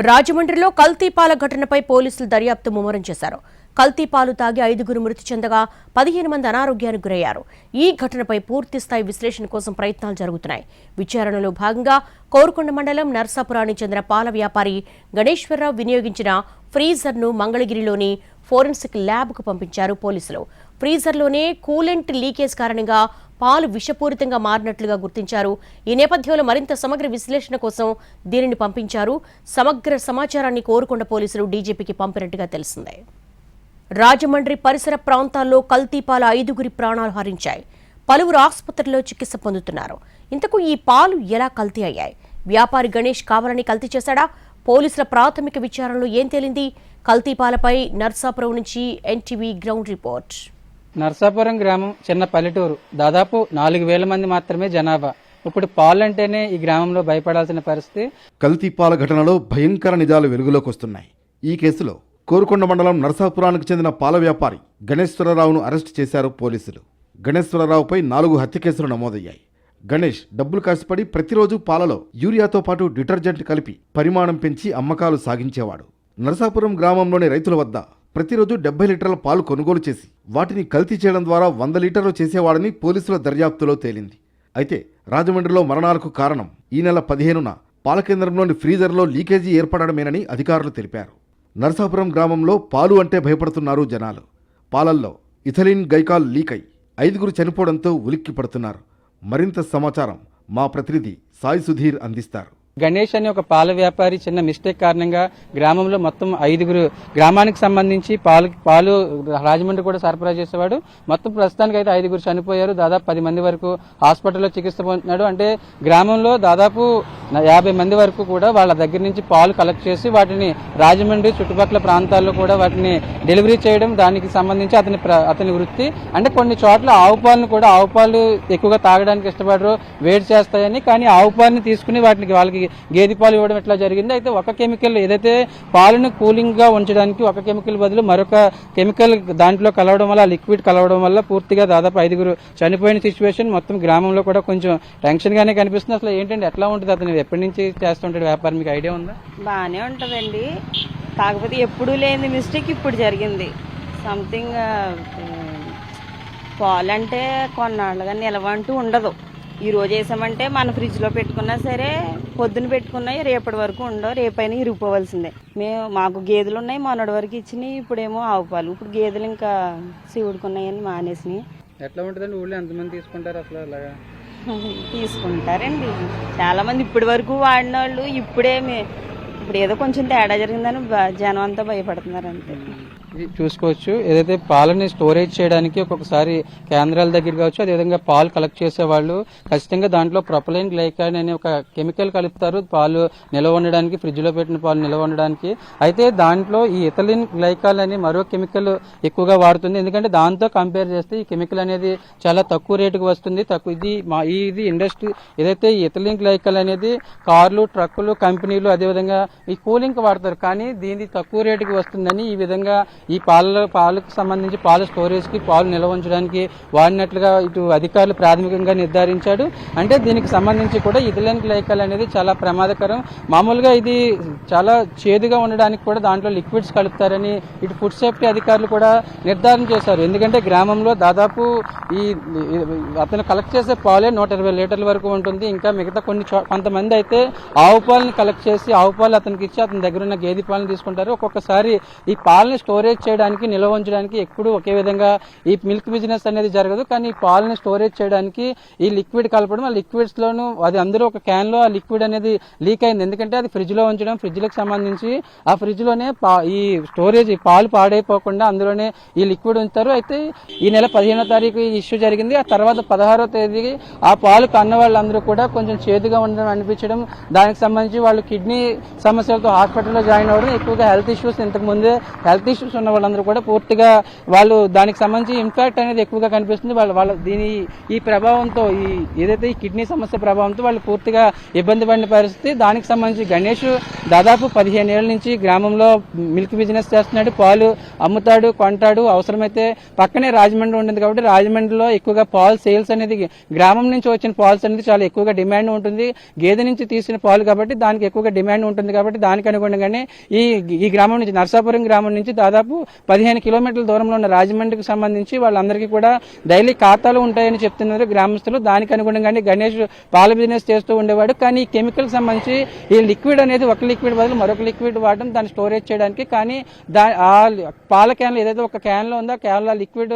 రాజమండ్రిలో కల్తీ పాల ఘటనపై పోలీసులు దర్యాప్తు ముమ్మరం చేశారు. కల్తీ పాలు తాగి 5 మృతి చెందగా 15 మంది అనారోగ్యానికి గురయ్యారు. ఈ ఘటనపై పూర్తిస్థాయి విశ్లేషణ కోసం ప్రయత్నాలు జరుగుతున్నాయి. విచారణలో భాగంగా కోరుకొండ మండలం నర్సాపురానికి చెందిన పాల వ్యాపారి గణేశ్వరరావు వినియోగించిన ఫ్రీజర్ను మంగళగిరిలోని ఫోరెన్సిక్ ల్యాబ్కు పంపించారు పోలీసులు. ఫ్రీజర్లోనే కూలెంట్ లీకేజ్ కారణంగా పాలు విషపూరితంగా మారినట్లుగా గుర్తించారు. ఈ నేపథ్యంలో మరింత సమగ్ర విశ్లేషణ కోసం దీనిని పంపించారు. సమగ్ర సమాచారాన్ని కోరుకొండ పోలీసులు డీజీపీకి పంపినట్టుగా తెలిసింది. రాజమండ్రి పరిసర ప్రాంతాల్లో కల్తీ పాలు 5 ప్రాణాలు హరించాయి. పలువురు ఆసుపత్రిలో చికిత్స పొందుతున్నారు. ఇంతకు ఈ పాలు ఎలా కల్తీ అయ్యాయి? వ్యాపారి గణేష్ కావాలని కల్తీ చేశాడా? పోలీసుల ప్రాథమిక విచారణలో ఏం తేలింది? కల్తీ పాలపై నర్సాపురం నుంచి ఎన్టీవీ గ్రౌండ్ రిపోర్ట్. నర్సాపురం గ్రామం చిన్న పల్లెటూరు. దాదాపు 4,000 మంది మాత్రమే జనాభా. ఇప్పుడు పాలంటేనే ఈ గ్రామంలో భయపడాల్సిన పరిస్థితి. కల్తీ పాల ఘటనలో భయంకర నిజాలు వెలుగులోకి వస్తున్నాయి. ఈ కేసులో కోరుకొండ మండలం నర్సాపురానికి చెందిన పాల వ్యాపారి గణేశ్వరరావును అరెస్టు చేశారు పోలీసులు. గణేశ్వరరావుపై 4 హత్య కేసులు నమోదయ్యాయి. గణేష్ డబ్బులు కాసిపడి ప్రతిరోజు పాలలో యూరియాతో పాటు డిటర్జెంట్ కలిపి పరిమాణం పెంచి అమ్మకాలు సాగించేవాడు. నర్సాపురం గ్రామంలోని రైతుల వద్ద ప్రతిరోజు 70 లీటర్ల పాలు కొనుగోలు చేసి వాటిని కల్తీ చేయడం ద్వారా 100 లీటర్లు చేసేవాడని పోలీసుల దర్యాప్తులో తేలింది. అయితే రాజమండ్రిలో మరణాలకు కారణం ఈ నెల 15న పాల కేంద్రంలోని ఫ్రీజర్లో లీకేజీ ఏర్పడమేనని అధికారులు తెలిపారు. నర్సాపురం గ్రామంలో పాలు అంటే భయపడుతున్నారు జనాలు. పాలల్లో ఇథిలిన్ గైకాల్ లీక్ అయి 5 చనిపోవడంతో ఉలిక్కి పడుతున్నారు. మరింత సమాచారం మా ప్రతినిధి సాయి సుధీర్ అందిస్తారు. గణేష్ అనే ఒక పాల వ్యాపారి చిన్న మిస్టేక్ కారణంగా గ్రామంలో మొత్తం 5 గ్రామానికి సంబంధించి పాలు రాజమండ్రి కూడా సరఫరా చేసేవాడు. మొత్తం ప్రస్తుతానికి అయితే 5 చనిపోయారు. దాదాపు 10 మంది వరకు హాస్పిటల్లో చికిత్స పొందుతున్నాడు. అంటే గ్రామంలో దాదాపు 50 మంది వరకు కూడా వాళ్ళ దగ్గర నుంచి పాలు కలెక్ట్ చేసి వాటిని రాజమండ్రి చుట్టుపక్కల ప్రాంతాల్లో కూడా వాటిని డెలివరీ చేయడం, దానికి సంబంధించి అతని వృత్తి. అంటే కొన్ని చోట్ల ఆవు పాలు ఎక్కువగా తాగడానికి ఇష్టపడరు, వేడి చేస్తాయని. కానీ ఆవు పాలని తీసుకుని వాళ్ళకి గేదె పాలు ఇవ్వడం ఇట్లా జరిగింది. అయితే ఒక కెమికల్ ఏదైతే పాలను కూలింగ్ గా ఉంచడానికి ఒక కెమికల్ బదులు మరొక కెమికల్ దాంట్లో కలవడం వల్ల, లిక్విడ్ కలవడం వల్ల పూర్తిగా దాదాపు 5 చనిపోయిన సిచ్యువేషన్ మొత్తం గ్రామంలో కూడా కొంచెం టెన్షన్ గానే కనిపిస్తుంది. అసలు ఏంటంటే ఎట్లా ఉంటుంది, అతను ఎప్పటి నుంచి చేస్తుంటాడు వ్యాపారం, మీకు ఐడియా ఉందా? బాగానే ఉంటుందండి, కాకపోతే ఎప్పుడు లేని మిస్టేక్ ఇప్పుడు జరిగింది. సంథింగ్ పాలంటే కొన్నాళ్ళుగా నిలవ అంటూ ఉండదు. ఈ రోజు వేసామంటే మన ఫ్రిడ్జ్ లో పెట్టుకున్నా సరే, పొద్దున పెట్టుకున్నాయి రేపటి వరకు ఉండవు, రేపైనా ఇరిగిపోవాల్సిందే. మాకు గేదెలు ఉన్నాయి, మొన్నటి వరకు ఇచ్చినాయి. ఇప్పుడేమో ఆవు పాలు. ఇప్పుడు గేదెలు ఇంకా శివుడుకున్నాయని మానేసినాయి. ఎట్లా ఉంటుందండి ఊళ్ళో ఎంతమంది తీసుకుంటారు అసలు? అలాగా తీసుకుంటారండి చాలా మంది. ఇప్పటి వరకు వాడిన వాళ్ళు ఇప్పుడు ఏదో కొంచెం తేడా జరిగిందని జనం అంతా భయపడుతున్నారు అంతే. చూసుకోవచ్చు, ఏదైతే పాలని స్టోరేజ్ చేయడానికి ఒక్కొక్కసారి కేంద్రాల దగ్గర కావచ్చు, అదేవిధంగా పాలు కలెక్ట్ చేసే వాళ్ళు ఖచ్చితంగా దాంట్లో ప్రొపలైన్ గ్లైకాన్ అనే ఒక కెమికల్ కలుపుతారు పాలు నిల్వ ఉండడానికి, ఫ్రిడ్జ్ లో పెట్టిన పాలు నిల్వ ఉండడానికి. అయితే దాంట్లో ఈ ఇథిలిన్ గ్లైకాల్ అనే మరో కెమికల్ ఎక్కువగా వాడుతుంది. ఎందుకంటే దాంతో కంపేర్ చేస్తే ఈ కెమికల్ అనేది చాలా తక్కువ రేటుకు వస్తుంది. ఇది ఇండస్ట్రీ ఏదైతే ఈ ఇథిలిన్ గ్లైకాల్ అనేది కార్లు, ట్రక్కులు, కంపెనీలు, అదేవిధంగా ఈ కూలింగ్ వాడతారు. కానీ దీనికి తక్కువ రేటుకి వస్తుందని ఈ విధంగా ఈ పాలకు సంబంధించి పాల స్టోరేజ్ కి, పాలు నిల్వ ఉంచడానికి వాడినట్లుగా ఇటు అధికారులు ప్రాథమికంగా నిర్ధారించాడు. అంటే దీనికి సంబంధించి కూడా ఇథిలిన్ గ్లైకాల్ అనేది చాలా ప్రమాదకరం. మామూలుగా ఇది చాలా చేదుగా ఉండడానికి కూడా దాంట్లో లిక్విడ్స్ కలుపుతారని ఇటు ఫుడ్ సేఫ్టీ అధికారులు కూడా నిర్ధారణ చేశారు. ఎందుకంటే గ్రామంలో దాదాపు అతను కలెక్ట్ చేసే పాలే 120 లీటర్ల వరకు ఉంటుంది. ఇంకా మిగతా కొంతమంది అయితే ఆవు పాలను కలెక్ట్ చేసి ఆవు పాలు అతనికి ఇచ్చి అతని దగ్గర ఉన్న గేదె పాలను తీసుకుంటారు. ఒక్కొక్కసారి ఈ పాలని స్టోరేజ్ చేయడానికి, నిల్వ ఉంచడానికి ఎప్పుడు ఒకే విధంగా ఈ మిల్క్ బిజినెస్ అనేది జరగదు. కానీ ఈ పాలని స్టోరేజ్ చేయడానికి ఈ లిక్విడ్ కలపడం, ఆ లిక్విడ్స్ లోను అది అందరూ ఒక క్యాన్ లో ఆ లిక్విడ్ అనేది లీక్ అయింది. ఎందుకంటే అది ఫ్రిడ్జ్ లో ఉంచడం, ఫ్రిడ్జ్ లకు సంబంధించి ఆ ఫ్రిడ్జ్ లోనే ఈ స్టోరేజ్, ఈ పాలు పాడైపోకుండా అందులోనే ఈ లిక్విడ్ ఉంచుతారు. అయితే ఈ నెల 15వ తారీఖు ఈ ఇష్యూ జరిగింది. ఆ తర్వాత 16వ తేదీ ఆ పాలు కన్న వాళ్ళందరూ కూడా కొంచెం చేదుగా ఉండడం అనిపించడం, దానికి సంబంధించి వాళ్ళు కిడ్నీ సమస్యలతో హాస్పిటల్లో జాయిన్ అవ్వడం, ఎక్కువగా హెల్త్ ఇష్యూస్ ఇంతకు ముందే హెల్త్ ఇష్యూస్ ఉన్న వాళ్ళందరూ కూడా పూర్తిగా వాళ్ళు దానికి సంబంధించి ఇంపాక్ట్ అనేది ఎక్కువగా కనిపిస్తుంది. వాళ్ళ ఈ ప్రభావంతో ఏదైతే ఈ కిడ్నీ సమస్య ప్రభావంతో వాళ్ళు పూర్తిగా ఇబ్బంది పడిన పరిస్థితి. దానికి సంబంధించి గణేష్ దాదాపు 15 ఏళ్ల నుంచి గ్రామంలో మిల్క్ బిజినెస్ చేస్తున్నాడు. పాలు అమ్ముతాడు, కొంటాడు. అవసరమైతే పక్కనే రాజమండ్రి ఉంటుంది కాబట్టి రాజమండ్రిలో ఎక్కువగా పాలు సేల్స్ అనేది గ్రామం నుంచి వచ్చిన పాల్స్ అనేది చాలా ఎక్కువగా డిమాండ్ ఉంటుంది. గేదె నుంచి తీసిన పాలు కాబట్టి దానికి ఎక్కువగా డిమాండ్ ఉంటుంది కాబట్టి దానికి అనుగుణంగానే ఈ గ్రామం నుంచి నర్సాపురం గ్రామం నుంచి దాదాపు 15 కిలోమీటర్ల దూరంలో ఉన్న రాజమండ్రికి సంబంధించి వాళ్ళందరికీ కూడా డైలీ ఖాతాలు ఉంటాయని చెప్తున్నారు గ్రామస్తులు. దానికి అనుగుణంగానే గణేష్ పాల బిజినెస్ చేస్తూ ఉండేవాడు. కానీ ఈ కెమికల్ సంబంధించి ఈ లిక్విడ్ అనేది ఒక లిక్విడ్ బదులు మరొక లిక్విడ్ వాడడం దాన్ని స్టోరేజ్ చేయడానికి. కానీ ఆ పాల క్యాన్లు ఏదైతే ఒక క్యాన్ లో ఉందో ఆ క్యాన్ లో లిక్విడ్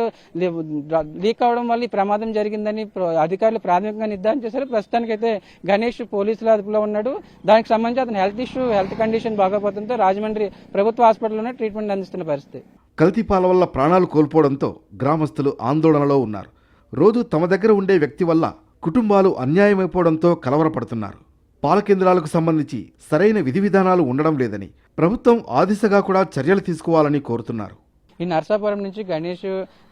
లీక్ అవడం వల్ల ఈ ప్రమాదం జరిగిందని అధికారులు ప్రాథమికంగా నిర్ధారణ చేశారు. ప్రస్తుతానికైతే గణేష్ పోలీసుల అదుపులో ఉన్నాడు. దానికి సంబంధించి అతని హెల్త్ కండిషన్ బాగోపోవడంతో రాజమండ్రి ప్రభుత్వ హాస్పిటల్లోనే ట్రీట్మెంట్ అందిస్తున్న పరిస్థితి. కల్తీ పాల వల్ల ప్రాణాలు కోల్పోవడంతో గ్రామస్తులు ఆందోళనలో ఉన్నారు. రోజు తమ దగ్గర ఉండే వ్యక్తి వల్ల కుటుంబాలు అన్యాయమైపోవడంతో కలవరపడుతున్నారు. పాల కేంద్రాలకు సంబంధించి సరైన విధి విధానాలు ఉండడం లేదని, ప్రభుత్వం ఆ దిశగా కూడా చర్యలు తీసుకోవాలని కోరుతున్నారు. ఈ నర్సాపురం నుంచి గణేష్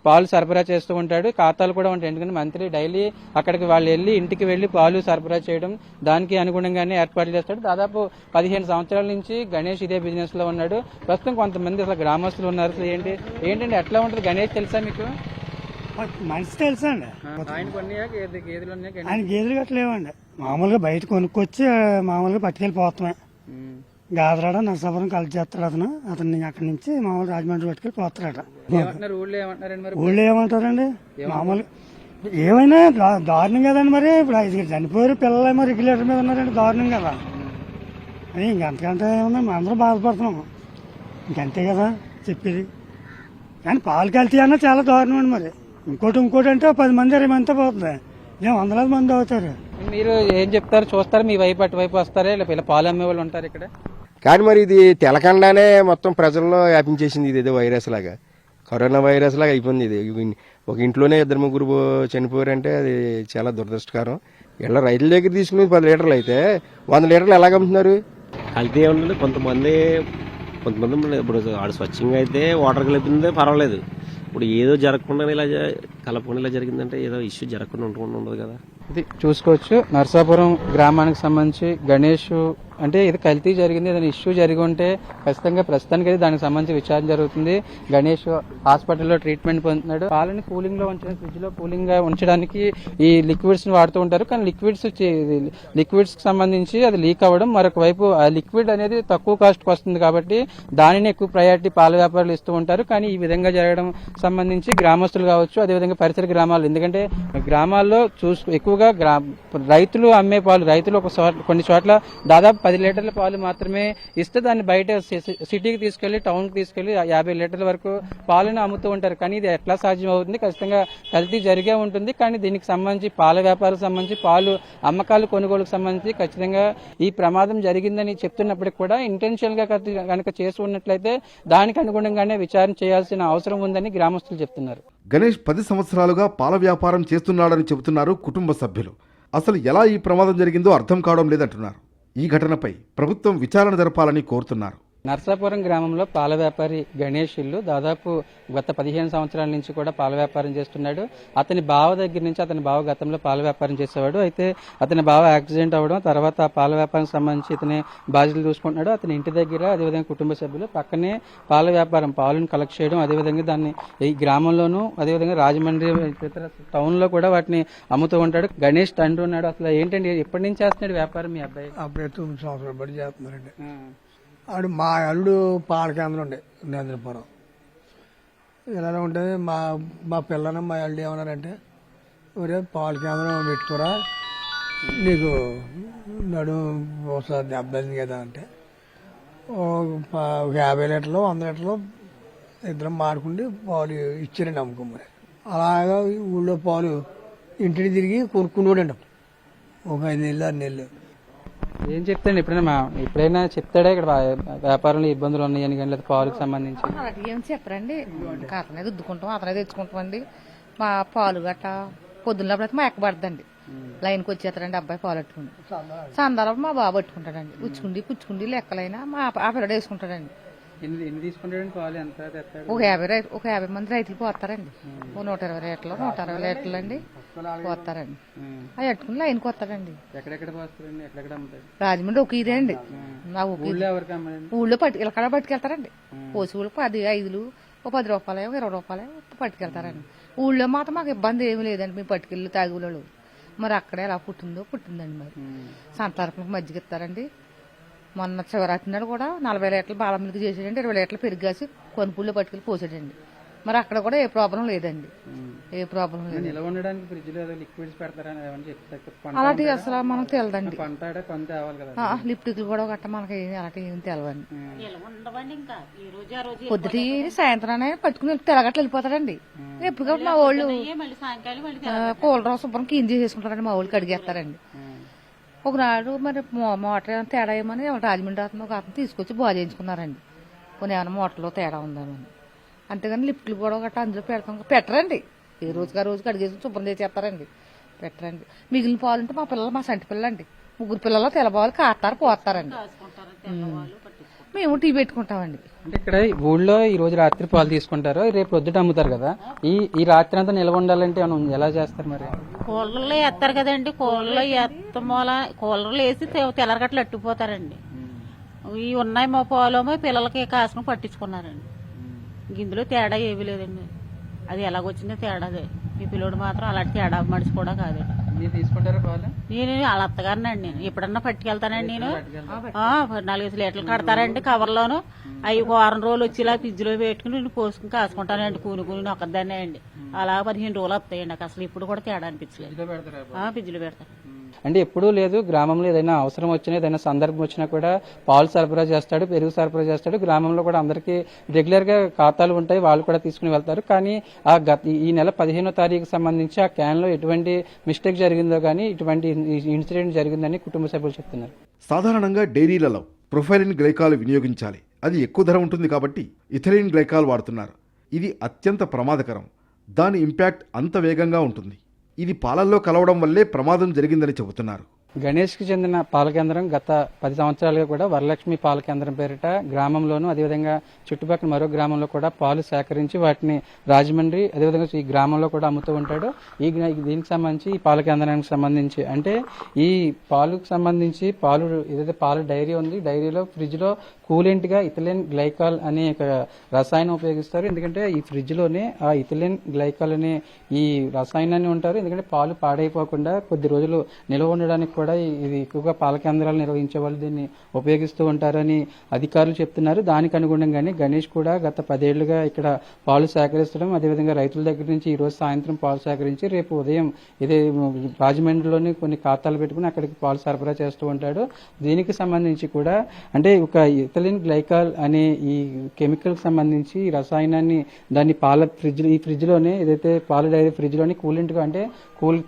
పాలు సరఫరా చేస్తూ ఉంటాడు. ఖాతాలు కూడా ఉంటాయి. ఎందుకంటే మంత్లీ డైలీ అక్కడికి వాళ్ళు ఇంటికి వెళ్లి పాలు సరఫరా చేయడం దానికి అనుగుణంగానే ఏర్పాట్లు చేస్తాడు. దాదాపు 15 సంవత్సరాల నుంచి గణేష్ ఇదే బిజినెస్ లో ఉన్నాడు. ప్రస్తుతం కొంతమంది అసలు గ్రామస్తులు ఉన్నారు. అసలు ఏంటంటే ఎట్లా ఉంటుంది గణేష్ తెలుసా మీకు? మనిషి తెలుసా అండి? గేదెలు ఆయన గేదెలు గట్ల లేవండి. మామూలుగా బయట కొనుక్కొచ్చి మామూలుగా పట్టుకెళ్ళిపోతామే. గాదరాడ నర్సాపురం కలిసి చేస్తాడు అతన్ని అక్కడి నుంచి మామూలు రాజమండ్రి పట్టుకెళ్ళి పోతాడట. ఊళ్ళో ఏమంటారండి? మామూలు ఏమైనా దారుణం కదండి. మరి ఇప్పుడు 5 చనిపోయారు పిల్లలేమో రెగ్యులేటర్ మీద ఉన్నారండి. దారుణం కదా అది. ఇంకంతకంటే ఏమన్నా మేము అందరం బాధపడుతున్నాము. ఇంకంతే కదా చెప్పేది. కానీ పాలు కల్తీ అన్నా చాలా దారుణం అండి. మరి ఇంకోటి అంటే 10 మంది 20 మందితో పోతుంది. ఏం వందలాది మంది అవుతారు. మీరు ఏం చెప్తారు? చూస్తారు మీ వైపు అటువైపు వస్తారా? ఇలా పాలు అమ్మే వాళ్ళు ఉంటారు ఇక్కడ. కానీ మరి ఇది తెలకుండానే మొత్తం ప్రజల్లో వ్యాపించేసింది. ఇదేదో వైరస్ లాగా, కరోనా వైరస్ లాగా అయిపోయింది. ఇది ఒక ఇంట్లోనే 2-3 చనిపోయారంటే అది చాలా దురదృష్టకరం. ఇలా రైతుల దగ్గర తీసుకుని 10 లీటర్లు అయితే 100 లీటర్లు ఎలాగ అమ్ముతున్నారు? కల్తీ ఏమన్నా కొంతమంది ఇప్పుడు ఆడు స్వచ్ఛంగా అయితే వాటర్ కలిపిందే పర్వాలేదు. ఇప్పుడు ఏదో జరగకుండా ఇలా కలపకుండా ఇలా జరిగిందంటే ఏదో ఇష్యూ జరగకుండా ఉండదు కదా. ఇది చూసుకోవచ్చు. నర్సాపురం గ్రామానికి సంబంధించి గణేష్ అంటే ఇది కల్తీ జరిగింది, ఏదైనా ఇష్యూ జరిగి ఉంటే ఖచ్చితంగా ప్రస్తుతానికి అయితే దానికి సంబంధించి విచారణ జరుగుతుంది. గణేష్ హాస్పిటల్లో ట్రీట్మెంట్ పొందుతున్నాడు. పాలని కూలింగ్ లో ఉంచడం, ఫ్రిడ్జ్ లో కూలింగ్ గా ఉంచడానికి ఈ లిక్విడ్స్ ని వాడుతూ ఉంటారు. కానీ లిక్విడ్స్ కి సంబంధించి అది లీక్ అవ్వడం, మరొక వైపు ఆ లిక్విడ్ అనేది తక్కువ కాస్ట్ కు వస్తుంది కాబట్టి దానిని ఎక్కువ ప్రయారిటీ పాల వ్యాపారులు ఇస్తూ ఉంటారు. కానీ ఈ విధంగా జరగడం సంబంధించి గ్రామస్తులు కావచ్చు, అదేవిధంగా పరిసర గ్రామాలు, ఎందుకంటే గ్రామాల్లో ఎక్కువగా రైతులు అమ్మే పాలు, రైతులు కొన్ని చోట్ల దాదాపు 10 లీటర్ల పాలు మాత్రమే ఇస్తే దాన్ని బయట సిటీకి తీసుకెళ్లి, టౌన్ కి తీసుకెళ్లి 50 లీటర్ల వరకు పాలను అమ్ముతూ ఉంటారు. కానీ ఇది ఎట్లా సాధ్యం అవుతుంది? ఖచ్చితంగా కల్తీ జరిగే ఉంటుంది. కానీ దీనికి సంబంధించి పాల వ్యాపారం సంబంధించి, పాలు అమ్మకాలు కొనుగోలుకు సంబంధించి ఖచ్చితంగా ఈ ప్రమాదం జరిగిందని చెప్తున్నప్పటికీ కూడా ఇంటెన్షియల్ గా కనుక చేసి ఉన్నట్లయితే దానికి అనుగుణంగానే విచారణ చేయాల్సిన అవసరం ఉందని గ్రామస్తులు చెప్తున్నారు. గణేష్ 10 సంవత్సరాలుగా పాల వ్యాపారం చేస్తున్నాడని చెబుతున్నారు కుటుంబ సభ్యులు. అసలు ఎలా ఈ ప్రమాదం జరిగిందో అర్థం కావడం లేదంటున్నారు. ఈ ఘటనపై ప్రభుత్వం విచారణ జరపాలని కోరుతున్నారు. నర్సాపురం గ్రామంలో పాల వ్యాపారి గణేష్ ఇల్లు దాదాపు గత 15 సంవత్సరాల నుంచి కూడా పాల వ్యాపారం చేస్తున్నాడు. అతని బావ దగ్గర నుంచి, అతని బావ గతంలో పాల వ్యాపారం చేసేవాడు. అయితే అతని బావ యాక్సిడెంట్ అవ్వడం, తర్వాత ఆ పాల వ్యాపారం సంబంధించి ఇతనే బాధ్యతలు చూసుకుంటున్నాడు. అతని ఇంటి దగ్గర అదేవిధంగా కుటుంబ సభ్యులు పక్కనే పాల వ్యాపారం, పాలను కలెక్ట్ చేయడం, అదేవిధంగా దాన్ని ఈ గ్రామంలోనూ అదేవిధంగా రాజమండ్రి టౌన్ లో కూడా వాటిని అమ్ముతూ ఉంటాడు. గణేష్ తండ్రి ఉన్నాడు. అసలు ఏంటండి, ఎప్పటి నుంచి చేస్తున్నాడు వ్యాపారం మీ అబ్బాయి? అప్పుడే 9 సంవత్సరాలు బట్టి చేస్తున్నారండి. ఆడు మా అల్లుడు పాల కేంద్రం ఉండే నేంద్రపురం. ఇలా ఉంటుంది. మా పిల్లలు మా అల్లుడు ఏమన్నారంటే, ఒరే పాల కేంద్రం పెట్టుకోరా, నీకు ఒకసారి దెబ్బతింది కదా అంటే, ఒక 50 లీటర్లు 100 లీటర్లు ఇద్దరం మాడుకుండి పాలు ఇచ్చారండి అమ్ముకోమని. అలాగా ఊళ్ళో పాలు ఇంటిని తిరిగి కొనుక్కునేవాడండి ఒక 5 నెలలు 6 నెలలు. ఏం చెప్తాండి? ఎప్పుడైనా చెప్తాడా ఇక్కడ వ్యాపారంలో ఇబ్బందులు ఉన్నాయని కానీ, లేదా పాలకు సంబంధించి? ఏం చెప్పరండి. ఇంకా అతనే దుద్దుకుంటాం, అతనే తెచ్చుకుంటామండి. మా పాలు గట్ట పొద్దున్నప్పుడు అయితే మా ఎక్కబడదండి. లైన్కి వచ్చేస్తాడండి అబ్బాయి పాలు పట్టుకుని. సందర్భం మా బాబు పట్టుకుంటాడండి. పుచ్చుకుండి లెక్కలైనా మా ఆ పిల్లడు వేసుకుంటాడండి. ఎన్ని తీసుకుంటాడండి పాలు ఎంత తెస్తాడు? ఒక 50 మంది రైతులు పోతారండి. ఓ 120 లీటర్లు 160 లీటర్లు అండి పోతారండి. అవి పెట్టుకుని లైన్కి వస్తాడండి. ఎక్కడెక్కడ పోస్తారండి? ఎక్కడెక్కడ అమ్ముతాడు? రాజమండ్రి ఒక ఇదే అండి. నా ఒక ఊళ్ళో ఎవరికి అమ్మాడండి? ఊళ్ళో ఇలా పట్టుకెళ్తారండి. పోసి ఊళ్ళో 10 5 ఓ 10 రూపాయలు 20 రూపాయలు పట్టుకెళ్తారండి. ఊళ్ళో మాత్రం మాకు ఇబ్బంది ఏమి లేదండి. మేము పట్టుకెళ్ళి తాగులలో మరి అక్కడే ఎలా పుట్టిందండి. మరి సంతారపులకు మజ్జిగ ఇస్తారండి. మొన్న శివరాత్రి నాడు కూడా 40 లీటర్లు బాదం మిల్క్ చేసాడండి. 20 లీటర్లు పెరిగాసి కొనుపూల్లో పట్టుకెళ్ళి పోసాడండి. మరి అక్కడ కూడా ఏ ప్రాబ్లం లేదండి. ఏ ప్రాబ్లం లేదు. నిల్వ ఉండడానికి ఫ్రిడ్జ్ లో లిక్విడ్స్ పెడతారని ఏమని చెప్తారు? అలాంటివి అసలు మనకు తెలదండి. కొంత తేవాలి కదా. లిప్టిక్లు కూడా గట్ట మనకి అలాంటివి ఏమి తెలవండి. పొద్దుటి సాయంత్రాన్ని పట్టుకుని తెలగట్లు వెళ్ళిపోతాడండి. ఎప్పుడు కాబట్టి మా వాళ్ళు కూలర్ శుభ్రం క్లీన్ చేసేసుకుంటారండి. మా వాళ్ళు కడిగేస్తారండి. ఒకనాడు మరి మోటార్ ఏమైనా తేడా ఏమని రాజమండ్రి అతను ఒక అతను తీసుకొచ్చి బాగు చేయించుకున్నారండి. కొన్ని ఏమైనా మోటార్లో తేడా ఉందామని. అంతేగాని లిఫ్ట్లు కూడా గట్రా అందులో పెట్టరండి. ఏ రోజుకి ఆ రోజుకి అడిగేసి శుభ్రం చేసేస్తారండి. పెట్టరండి. మిగిలిన పాలు ఉంటే మా సంటి పిల్లండి 3 పిల్లలు తెల్లబాలు కాస్తారు పోతారండి. మేము టీ పెట్టుకుంటామండి. అంటే ఇక్కడ ఊళ్ళో ఈ రోజు రాత్రి పాలు తీసుకుంటారు, రేపు పొద్దుట అమ్ముతారు కదా. ఈ రాత్రి అంతా నిల్వ ఉండాలంటే ఎలా చేస్తారు మరి? కూలర్లో వేస్తారు కదండి. కూలర్లో వేస్తాం మూల కూలర్లు వేసి తెల్లరగట్లు అట్టుకుపోతారండి. ఇవి ఉన్నాయి మా పాలేమో పిల్లలకి కాసుకుని పట్టించుకున్నారండి. ఇందులో తేడా ఏమీ లేదండి. అది ఎలాగొచ్చిందో తేడాదే. ఈ పిల్లోడు మాత్రం అలాంటి తేడా మనిషి కూడా కాదండి. మీరు తీసుకుంటారా పాలు? నేను వాళ్ళ అత్తగారినండి. నేను ఎప్పుడన్నా పట్టుకెళ్తానండి. నేను 4 లీటర్లు కడతారండి కవర్లోను. అవి 1 వారం రోజులు వచ్చేలా ఫ్రిడ్జ్ లో పెట్టుకుని నేను పోసుకుని కాసుకుంటానండి. కూని ఒక్కదాన్నే అండి. అలా 15 రోజులు వస్తాయండి. నాకు అసలు ఇప్పుడు కూడా తేడా అనిపించలేదు. ఫ్రిడ్జ్ లో పెడతారు. అంటే ఎప్పుడూ లేదు, గ్రామంలో ఏదైనా అవసరం వచ్చినా ఏదైనా సందర్భం వచ్చినా కూడా పాలు సరఫరా చేస్తాడు, పెరుగు సరఫరా చేస్తాడు. గ్రామంలో కూడా అందరికీ రెగ్యులర్ గా ఖాతాలు ఉంటాయి, వాళ్ళు కూడా తీసుకుని వెళ్తారు. కానీ ఈ నెల 15వ తారీఖు సంబంధించి ఆ క్యాన్ లో ఎటువంటి మిస్టేక్ జరిగిందో కానీ ఇటువంటి ఇన్సిడెంట్ జరిగిందని కుటుంబ సభ్యులు చెప్తున్నారు. సాధారణంగా డైరీలలో ప్రొఫైలిన్ గ్లైకాల్ వినియోగించాలి. అది ఎక్కువ ధర ఉంటుంది కాబట్టి ఇథిలిన్ గ్లైకాల్ వాడుతున్నారు. ఇది అత్యంత ప్రమాదకరం. దాని ఇంపాక్ట్ అంత వేగంగా ఉంటుంది. ఇది పాలల్లో కలవడం వల్లే ప్రమాదం జరిగిందని చెబుతున్నారు. గణేష్కి చెందిన పాల కేంద్రం గత 10 సంవత్సరాలుగా కూడా వరలక్ష్మి పాల కేంద్రం పేరిట గ్రామంలోనూ అదేవిధంగా చుట్టుపక్కల మరో గ్రామంలో కూడా పాలు సేకరించి వాటిని రాజమండ్రి అదేవిధంగా ఈ గ్రామంలో కూడా అమ్ముతూ ఉంటాడు. దీనికి సంబంధించి ఈ పాల కేంద్రానికి సంబంధించి అంటే ఈ పాలకు సంబంధించి ఏదైతే పాల డైరీ ఉంది, డైరీలో ఫ్రిడ్జ్ లో కూలెంట్ గా ఇథిలిన్ గ్లైకాల్ అనే ఒక రసాయనం ఉపయోగిస్తారు. ఎందుకంటే ఈ ఫ్రిడ్జ్ లోనే ఆ ఇథిలిన్ గ్లైకాల్ అనే ఈ రసాయనాన్ని ఉంటారు. ఎందుకంటే పాలు పాడైపోకుండా కొద్ది రోజులు నిల్వ ఉండడానికి కూడా ఇది ఎక్కువగా పాల కేంద్రాలు నిర్వహించే వాళ్ళు దీన్ని ఉపయోగిస్తూ ఉంటారని అధికారులు చెప్తున్నారు. దానికి అనుగుణంగానే గణేష్ కూడా గత 10 ఏళ్లుగా ఇక్కడ పాలు సేకరిస్తడం, అదేవిధంగా రైతుల దగ్గర నుంచి ఈ రోజు సాయంత్రం పాలు సేకరించి రేపు ఉదయం ఇదే రాజమండ్రిలోని కొన్ని ఖాతాలు పెట్టుకుని అక్కడికి పాలు సరఫరా చేస్తూ ఉంటాడు. దీనికి సంబంధించి కూడా అంటే ఒక ఇథిలిన్ గ్లైకాల్ అనే ఈ కెమికల్ కి సంబంధించి ఈ రసాయనాన్ని దాన్ని ఈ ఫ్రిడ్జ్ లోనే ఏదైతే పాల డైరీ ఫ్రిడ్జ్ లోని కూలెంట్ గా అంటే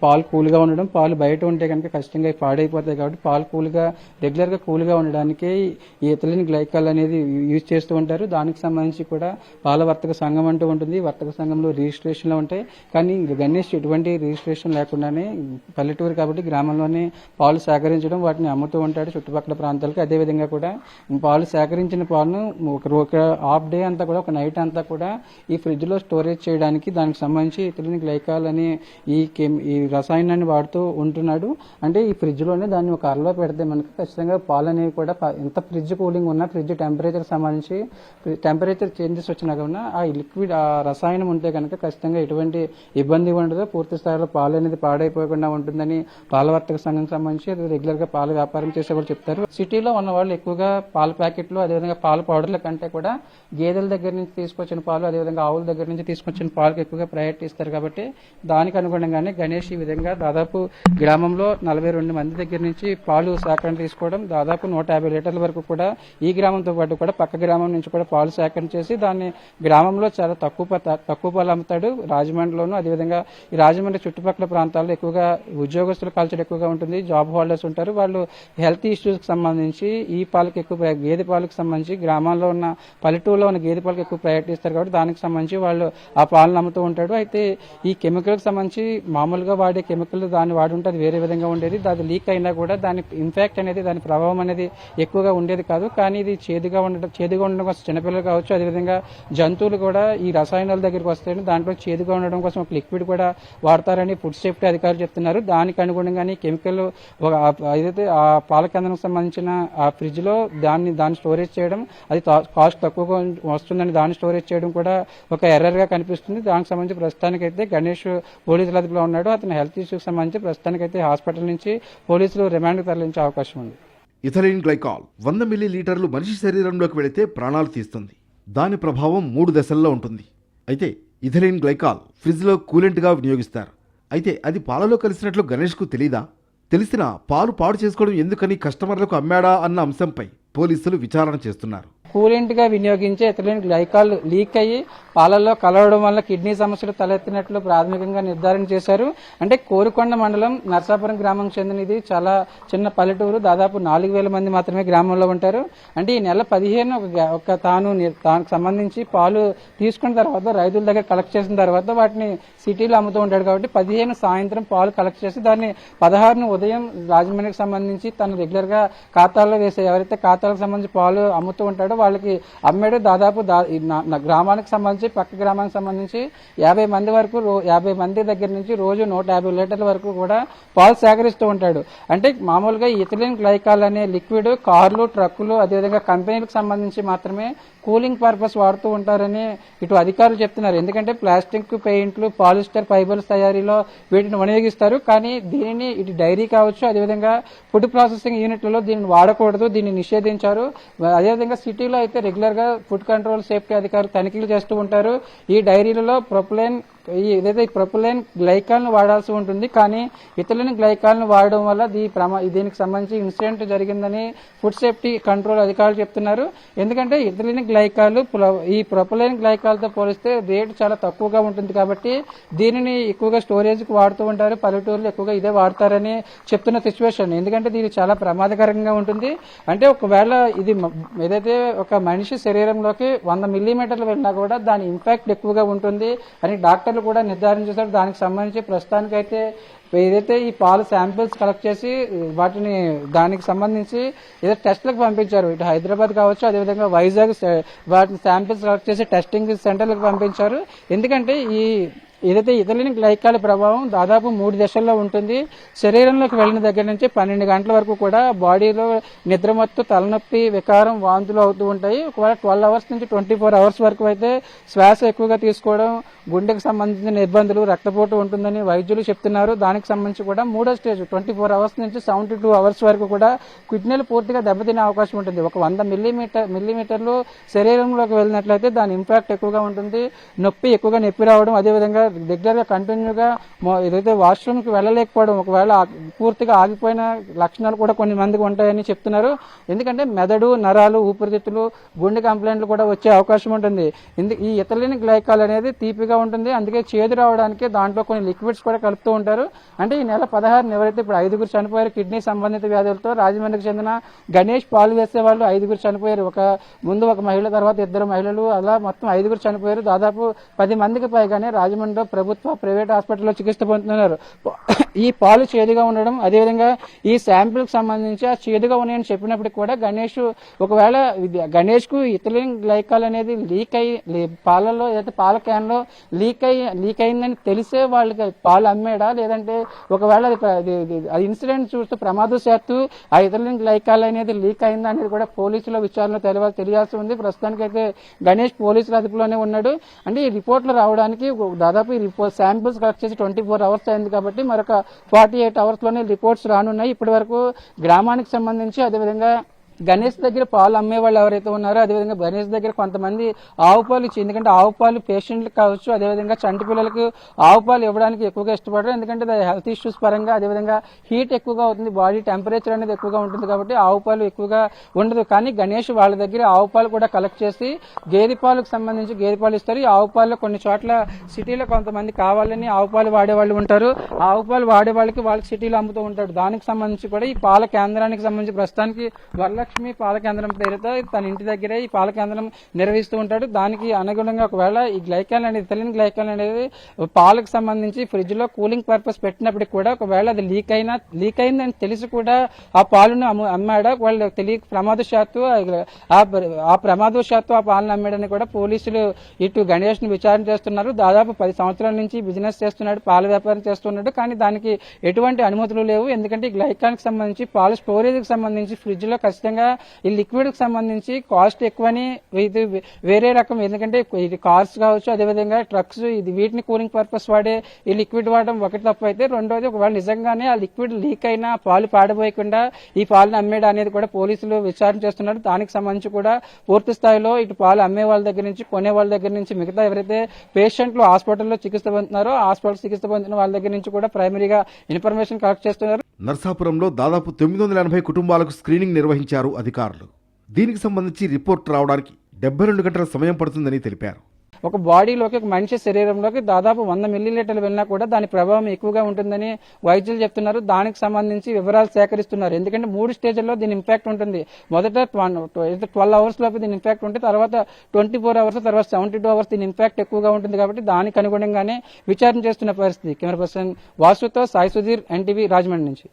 పాలు కూల్గా ఉండడం, పాలు బయట ఉంటే కనుక ఖచ్చితంగా పాడైపోతాయి కాబట్టి పాలు రెగ్యులర్ గా కూల్గా ఉండడానికి ఈ ఇథిలిన్ గ్లైకాల్ అనేది యూజ్ చేస్తూ ఉంటారు. దానికి సంబంధించి కూడా పాల వర్తక సంఘం అంటూ ఉంటుంది. వర్తక సంఘంలో రిజిస్ట్రేషన్లు ఉంటాయి. కానీ గణేష్ ఎటువంటి రిజిస్ట్రేషన్ లేకుండానే పల్లెటూరు కాబట్టి గ్రామంలోనే పాలు సేకరించడం, వాటిని అమ్ముతూ ఉంటాడు చుట్టుపక్కల ప్రాంతాలకు. అదేవిధంగా కూడా పాలు సేకరించిన పాలను ఒక హాఫ్ డే అంతా కూడా, ఒక నైట్ అంతా కూడా ఈ ఫ్రిడ్జ్ లో స్టోరేజ్ చేయడానికి దానికి సంబంధించి ఇథిలిన్ గ్లైకాల్ అనే ఈ రసాయనాన్ని వాడుతూ ఉంటున్నాడు. అంటే ఈ ఫ్రిడ్జ్ లోనే దాన్ని ఒక అరలో పెడితే మనకు ఖచ్చితంగా పాలు అనేవి కూడా ఎంత ఫ్రిడ్జ్ కూలింగ్ ఉన్నా, ఫ్రిడ్జ్ టెంపరేచర్ సంబంధించి టెంపరేచర్ చేంజెస్ వచ్చినా కూడా ఆ లిక్విడ్ ఆ రసాయనం ఉంటే కనుక ఖచ్చితంగా ఎటువంటి ఇబ్బంది ఉండదు. పూర్తి స్థాయిలో పాలు అనేది పాడైపోకుండా ఉంటుందని పాల వర్తక సంఘం సంబంధించి రెగ్యులర్ గా పాల వ్యాపారం చేసే వాళ్ళు చెప్తారు. సిటీలో ఉన్న వాళ్ళు ఎక్కువగా పాల ప్యాకెట్లు అదేవిధంగా పాల పౌడర్ల కంటే కూడా గేదెల దగ్గర నుంచి తీసుకొచ్చిన పాలు అదేవిధంగా ఆవుల దగ్గర నుంచి తీసుకొచ్చిన పాలకు ఎక్కువగా ప్రయారిటీ ఇస్తారు. కాబట్టి దానికి అనుగుణంగానే గణేష్ ఈ విధంగా దాదాపు గ్రామంలో 42 మంది దగ్గర నుంచి పాలు సేకరణ తీసుకోవడం, దాదాపు 150 లీటర్ల వరకు కూడా ఈ గ్రామంతో పాటు కూడా పక్క గ్రామం నుంచి కూడా పాలు సేకరణ చేసి దాన్ని గ్రామంలో చాలా తక్కువ పాలు అమ్ముతాడు. రాజమండ్రిలోను అదేవిధంగా ఈ రాజమండ్రి చుట్టుపక్కల ప్రాంతాల్లో ఎక్కువగా ఉద్యోగస్తుల కల్చర్ ఎక్కువగా ఉంటుంది, జాబ్ హోల్డర్స్ ఉంటారు. వాళ్ళు హెల్త్ ఇష్యూస్ కి సంబంధించి ఈ పాలకు ఎక్కువ గేదె పాలకు సంబంధించి గ్రామాల్లో ఉన్న పల్లెటూరులో ఉన్న గేదె పాలకు ఎక్కువ ప్రయారిటీ ఇస్తారు. కాబట్టి దానికి సంబంధించి వాళ్ళు ఆ పాలను అమ్ముతూ ఉంటాడు. అయితే ఈ కెమికల్ కి సంబంధించి మామూలుగా వాడే కెమికల్ దాన్ని వాడి ఉంటే అది వేరే విధంగా ఉండేది. అది లీక్ అయినా కూడా దాని ఇంపాక్ట్ అనేది, దాని ప్రభావం అనేది ఎక్కువగా ఉండేది కాదు. కానీ ఇది చేదుగా ఉండడం కోసం చిన్నపిల్లలు కావచ్చు, అదేవిధంగా జంతువులు కూడా ఈ రసాయనాల దగ్గరికి వస్తాయని దాంట్లో చేదుగా ఉండడం కోసం ఒక లిక్విడ్ కూడా వాడతారని ఫుడ్ సేఫ్టీ అధికారులు చెప్తున్నారు. దానికి అనుగుణంగానే కెమికల్ ఏదైతే ఆ పాల కేంద్రానికి సంబంధించిన ఆ ఫ్రిడ్జ్ లో దాన్ని స్టోరేజ్ చేయడం, అది కాస్ట్ తక్కువగా వస్తుందని దాన్ని స్టోరేజ్ చేయడం కూడా ఒక ఎర్రర్ గా కనిపిస్తుంది. దానికి సంబంధించి ప్రస్తుతానికైతే గణేష్ పోలీసుల అదుపులో ఉన్నాడు. అతని హెల్త్ ఇష్యూకి సంబంధించి ప్రస్తుతానికైతే హాస్పిటల్ నుంచి పోలీసులు రిమాండ్ తరలించే అవకాశం ఉంది. ఇథిలీన్ గ్లైకాల్ 100 మిల్లీలీటర్లు మనిషి శరీరంలోకి వెళితే ప్రాణాలు తీస్తుంది. దాని ప్రభావం 3 దశల్లో ఉంటుంది. అయితే ఇథిలీన్ గ్లైకాల్ ఫ్రిడ్జ్లో కూలెంట్గా వినియోగిస్తారు. అయితే అది పాలలో కలిసినట్లు గణేష్కు తెలీదా? తెలిసినా పాలు పాడు చేసుకోవడం ఎందుకని కస్టమర్లకు అమ్మాడా అన్న అంశంపై పోలీసులు విచారణ చేస్తున్నారు. కూలెంట్ గా వినియోగించే ఇథిలీన్ గ్లైకాల్ లీక్ అయ్యి పాలల్లో కలవడం వల్ల కిడ్నీ సమస్యలు తలెత్తినట్లు ప్రాథమికంగా నిర్ధారణ చేశారు. అంటే కోరుకొండ మండలం నర్సాపురం గ్రామం చెందిన ఇది చాలా చిన్న పల్లెటూరు. దాదాపు 4,000 మంది మాత్రమే గ్రామంలో ఉంటారు. అంటే ఈ నెల 15 తాను సంబంధించి పాలు తీసుకున్న తర్వాత రైతుల దగ్గర కలెక్ట్ చేసిన తర్వాత వాటిని సిటీలో అమ్ముతూ ఉంటాడు. కాబట్టి 15 సాయంత్రం పాలు కలెక్ట్ చేసి దాన్ని 16 ఉదయం రాజమండ్రికి సంబంధించి తను రెగ్యులర్ గా ఖాతాల్లో వేసే ఎవరైతే ఖాతాలకు సంబంధించి పాలు అమ్ముతూ ఉంటాడో వాళ్ళకి అమ్మేడు. దాదాపు గ్రామానికి సంబంధించి పక్క గ్రామానికి సంబంధించి 50 మంది వరకు 50 మంది దగ్గర నుంచి రోజు 150 లీటర్ల వరకు కూడా పాలు సేకరిస్తూ ఉంటాడు. అంటే మామూలుగా ఇథిలీన్ గ్లైకాల్ అనే లిక్విడ్ కార్లు, ట్రక్కులు, అదేవిధంగా కంపెనీలకు సంబంధించి మాత్రమే కూలింగ్ పర్పస్ వాడుతూ ఉంటారని ఇటు అధికారులు చెప్తున్నారు. ఎందుకంటే ప్లాస్టిక్ పెయింట్లు, పాలిస్టర్ ఫైబర్స్ తయారీలో వీటిని వినియోగిస్తారు. కానీ దీనిని ఇటు డైరీ కావచ్చు, అదేవిధంగా ఫుడ్ ప్రాసెసింగ్ యూనిట్లలో దీనిని వాడకూడదు, దీన్ని నిషేధించారు. అదేవిధంగా సిటీలో అయితే రెగ్యులర్ గా ఫుడ్ కంట్రోల్ సేఫ్టీ అధికారులు తనిఖీలు చేస్తూ ఉంటారు. ఈ డైరీలలో ఏదైతే ప్రొపలైన్ గ్లైకాల్ ను వాడాల్సి ఉంటుంది. కానీ ఇథిలీన్ గ్లైకాల్ ను వాడడం వల్ల దీనికి సంబంధించి ఇన్సిడెంట్ జరిగిందని ఫుడ్ సేఫ్టీ కంట్రోల్ అధికారులు చెప్తున్నారు. ఎందుకంటే ఇథిలీన్ గ్లైకాల్ ఈ ప్రొపలైన్ గ్లైకాల్ తో పోలిస్తే రేటు చాలా తక్కువగా ఉంటుంది. కాబట్టి దీనిని ఎక్కువగా స్టోరేజ్ కి వాడుతూ ఉంటారు. పల్లెటూరులో ఎక్కువగా ఇదే వాడతారని చెప్తున్న సిచ్యువేషన్. ఎందుకంటే దీని చాలా ప్రమాదకరంగా ఉంటుంది. అంటే ఒకవేళ ఇది ఏదైతే ఒక మనిషి శరీరంలోకి 100 మిల్లీమీటర్లు వెళ్ళినా కూడా దాని ఇంపాక్ట్ ఎక్కువగా ఉంటుంది అని డాక్టర్లు కూడా నిర్ధారణ చేశారు. దానికి సంబంధించి ప్రస్తుతానికైతే ఏదైతే ఈ పాలు శాంపిల్స్ కలెక్ట్ చేసి వాటిని దానికి సంబంధించి ఏదో టెస్ట్లకు పంపించారు. ఇటు హైదరాబాద్ కావచ్చు, అదేవిధంగా వైజాగ్ వాటిని శాంపిల్స్ కలెక్ట్ చేసి టెస్టింగ్ సెంటర్లకు పంపించారు. ఎందుకంటే ఏదైతే ఇథిలీన్ గ్లైకాల్ ప్రభావం దాదాపు 3 దశల్లో ఉంటుంది. శరీరంలోకి వెళ్ళిన దగ్గర నుంచి 12 గంటల వరకు కూడా బాడీలో నిద్రమత్తు, తలనొప్పి, వికారం, వాంతులు అవుతూ ఉంటాయి. ఒకవేళ 12 అవర్స్ నుంచి 24 అవర్స్ వరకు అయితే శ్వాస ఎక్కువగా తీసుకోవడం, గుండెకు సంబంధించిన ఇబ్బందులు, రక్తపోటు ఉంటుందని వైద్యులు చెప్తున్నారు. దానికి సంబంధించి కూడా 3వ స్టేజ్ 24 అవర్స్ నుంచి 72 అవర్స్ వరకు కూడా కిడ్నీలు పూర్తిగా దెబ్బతినే అవకాశం ఉంటుంది. ఒక 100 మిల్లీమీటర్లు శరీరంలోకి వెళ్ళినట్లయితే దాని ఇంపాక్ట్ ఎక్కువగా ఉంటుంది. ఎక్కువగా నొప్పి రావడం, అదేవిధంగా రెగ్యులర్ గా కంటిన్యూగా ఏదైతే వాష్రూమ్ కి వెళ్ళలేకపోవడం, ఒకవేళ పూర్తిగా ఆగిపోయిన లక్షణాలు కూడా కొన్ని మందికి ఉంటాయని చెప్తున్నారు. ఎందుకంటే మెదడు, నరాలు, ఊపిరితిత్తులు, గుండె కంప్లైంట్లు కూడా వచ్చే అవకాశం ఉంటుంది. ఈ ఇథిలీన్ గ్లైకాల్ అనేది తీపిగా ఉంటుంది. అందుకే చేదు రావడానికి దాంట్లో కొన్ని లిక్విడ్స్ కూడా కలుపుతూ ఉంటారు. అంటే ఈ నెల 16 ఎవరైతే ఇప్పుడు 5 చనిపోయారు కిడ్నీ సంబంధిత వ్యాధులతో. రాజమండ్రికి చెందిన గణేష్ పాలు వేసే వాళ్ళు 5 చనిపోయారు. ముందు ఒక మహిళ, తర్వాత 2 మహిళలు, అలా మొత్తం 5 చనిపోయారు. దాదాపు 10 మందికి పైగానే రాజమండ్రిలో ప్రభుత్వ, ప్రైవేట్ హాస్పిటల్లో చికిత్స పొందుతున్నారు. ఈ పాలు చేదుగా ఉండడం, అదేవిధంగా ఈ శాంపిల్ కి సంబంధించి ఆ చేదుగా ఉన్నాయని చెప్పినప్పటికీ కూడా ఒకవేళ గణేష్ కు ఇథిలీన్ గ్లైకాల్ అనేది లీక్ అయ్యి పాలలో ఏదైతే పాల క్యాన్ లో లీక్ అయిందని తెలిసే వాళ్ళకి పాలు అమ్మేడా, లేదంటే ఒకవేళ అది ఇన్సిడెంట్ చూస్తూ ప్రమాదశాత్తు ఆ ఇథిలీన్ గ్లైకాల్ అనేది లీక్ అయిందా అనేది కూడా పోలీసుల విచారణ తెలియాల్సి ఉంది. ప్రస్తుతానికైతే గణేష్ పోలీసుల అదుపులోనే ఉన్నాడు. అంటే ఈ రిపోర్ట్లు రావడానికి దాదాపు ఈ శాంపిల్స్ కలెక్ట్ చేసి 24 అవర్స్ అయింది. కాబట్టి మరొక 48 అవర్స్ లోనే రిపోర్ట్స్ రానున్నాయి. ఇప్పటి వరకు గ్రామానికి సంబంధించి, అదేవిధంగా గణేష్ దగ్గర పాలు అమ్మే వాళ్ళు ఎవరైతే ఉన్నారో, అదేవిధంగా గణేష్ దగ్గర కొంతమంది ఆవు పాలు ఇచ్చి, ఎందుకంటే ఆవు పాలు పేషెంట్లకు కావచ్చు, అదేవిధంగా చంటి పిల్లలకు ఆవు పాలు ఇవ్వడానికి ఎక్కువగా ఇష్టపడరు. ఎందుకంటే హెల్త్ ఇష్యూస్ పరంగా, అదేవిధంగా హీట్ ఎక్కువగా అవుతుంది, బాడీ టెంపరేచర్ అనేది ఎక్కువగా ఉంటుంది. కాబట్టి ఆవు పాలు ఎక్కువగా ఉండదు. కానీ గణేష్ వాళ్ళ దగ్గర ఆవు పాలు కూడా కలెక్ట్ చేసి గేదె పాలకు సంబంధించి గేదె పాలు ఇస్తారు. ఈ ఆవు పాలు కొన్ని చోట్ల సిటీలో కొంతమంది కావాలని ఆవు పాలు వాడే వాళ్ళు ఉంటారు. ఆవు పాలు వాడే వాళ్ళకి సిటీలో అమ్ముతూ ఉంటాడు. దానికి సంబంధించి కూడా ఈ పాల కేంద్రానికి సంబంధించి ప్రస్తుతానికి 1,00,000 లక్ష్మి పాల కేంద్రం పేరుతో తన ఇంటి దగ్గరే ఈ పాల కేంద్రం నిర్వహిస్తూ ఉంటాడు. దానికి అనుగుణంగా ఒకవేళ ఈ గ్లైకాన్ అనేది ఇథిలిన్ గ్లైకాన్ అనేది పాలకు సంబంధించి ఫ్రిడ్జ్ లో కూలింగ్ పర్పస్ పెట్టినప్పటికి కూడా ఒకవేళ అది లీక్ అయిందని తెలిసి కూడా ఆ పాలను అమ్మాడా, వాళ్ళు తెలియక ప్రమాదశాత్తు ఆ పాలను అమ్మాడని కూడా పోలీసులు ఇటు గణేష్ ని విచారణ చేస్తున్నారు. దాదాపు 10 సంవత్సరాల నుంచి బిజినెస్ చేస్తున్నాడు, పాల వ్యాపారం చేస్తున్నాడు. కానీ దానికి ఎటువంటి అనుమతులు లేవు. ఎందుకంటే ఈ గ్లైకాన్ కి సంబంధించి పాల స్టోరేజ్ కి సంబంధించి ఫ్రిడ్జ్ లో ఖచ్చితంగా ఈ లిక్విడ్ కి సంబంధించి కాస్ట్ ఎక్కువని, ఇది వేరే రకం. ఎందుకంటే ఇది కార్స్ కావచ్చు, అదేవిధంగా ట్రక్స్, ఇది వీటిని కూలింగ్ పర్పస్ వాడే ఈ లిక్విడ్ వాడడం ఒకటి తప్పు అయితే, రెండోది ఒకవేళ నిజంగానే ఆ లిక్విడ్ లీక్ అయినా పాలు పాడబోయకుండా ఈ పాలను అమ్మేయడం అనేది కూడా పోలీసులు విచారణ చేస్తున్నారు. దానికి సంబంధించి కూడా పూర్తి స్థాయిలో ఇటు పాలు అమ్మే వాళ్ళ దగ్గర నుంచి, కొనే వాళ్ళ దగ్గర నుంచి, మిగతా ఎవరైతే పేషెంట్లు హాస్పిటల్లో చికిత్స పొందుతున్నారో హాస్పిటల్ చికిత్స పొందిన వాళ్ళ దగ్గర నుంచి కూడా ప్రైమరీగా ఇన్ఫర్మేషన్ కలెక్ట్ చేస్తున్నారు. నర్సాపురంలో దాదాపు 980 కుటుంబాలకు స్క్రీనింగ్ నిర్వహించారు అధికారులు. దీనికి సంబంధించి రిపోర్ట్ రావడానికి 72 గంటల సమయం పడుతుందని తెలిపారు. ఒక బాడీలోకి, ఒక మనిషి శరీరంలోకి దాదాపు 100 మిల్లీలీటర్లు వెళ్ళినా కూడా దాని ప్రభావం ఎక్కువగా ఉంటుందని వైద్యులు చెప్తున్నారు. దానికి సంబంధించి వివరాలు సేకరిస్తున్నారు. ఎందుకంటే 3 స్టేజ్ల్లో దీని ఇంపాక్ట్ ఉంటుంది. మొదట 12 అవర్స్ లోపు దీని ఇంపాక్ట్ ఉంటుంది, తర్వాత 24 అవర్స్, తర్వాత 72 అవర్స్ దీని ఇంపాక్ట్ ఎక్కువగా ఉంటుంది. కాబట్టి దానికి అనుగుణంగానే విచారణ చేస్తున్న పరిస్థితి. కెమెరా పర్సన్ వాసుతో సాయి సుధీర్, ఎన్టీవీ, రాజమండ్రి నుంచి.